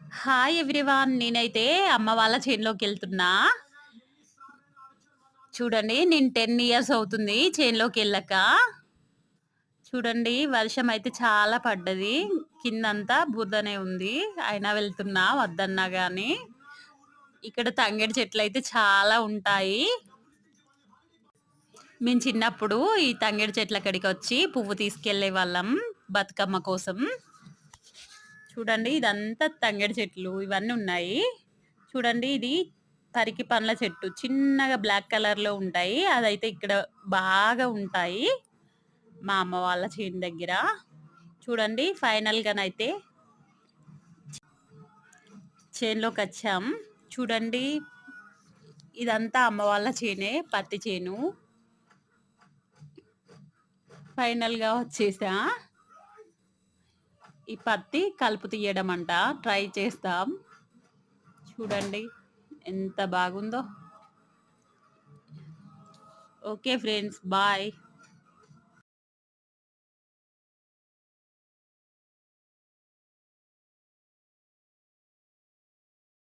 Hi everyone. నేనైతే అమ్మ వాళ్ళ చేనులోకెళ్తున్నా. చూడండి, నేను 10 ఇయర్స్ అవుతుంది చేనులోకెళ్ళక. చూడండి, వర్షం అయితే చాలా పడ్డది. కిందంతా బురదనే ఉంది. అయినా వెళ్తున్నా వద్దన్నా గాని. ఇక్కడ తంగేడు చెట్లయితే చాలా ఉంటాయి. మేము చిన్నప్పుడు ఈ తంగేడు చెట్ల కాడికొచ్చి పువ్వు తీసుకెళ్ళేవాళ్ళం బతుకమ్మ కోసం. చూడండి, ఇదంతా తంగేడు చెట్లు ఇవన్నీ ఉన్నాయి. చూడండి, ఇది తరికి పండ్ల చెట్టు. చిన్నగా బ్లాక్ కలర్‌లో ఉంటాయి. అదైతే ఇక్కడ బాగా ఉంటాయి. మా అమ్మ వాళ్ళ చేను దగ్గర. చూడండి, ఫైనల్‌గానైతే చేనులోకొచ్చాం. చూడండి, ఇదంతా అమ్మ వాళ్ళ చేనే, పత్తి చేను. ఫైనల్‌గా వచ్చేసా. ఈ పత్తి కలుపు తీయడం అంట. ట్రై చేస్తాం. చూడండి, ఎంత బాగుందో. Okay friends, bye.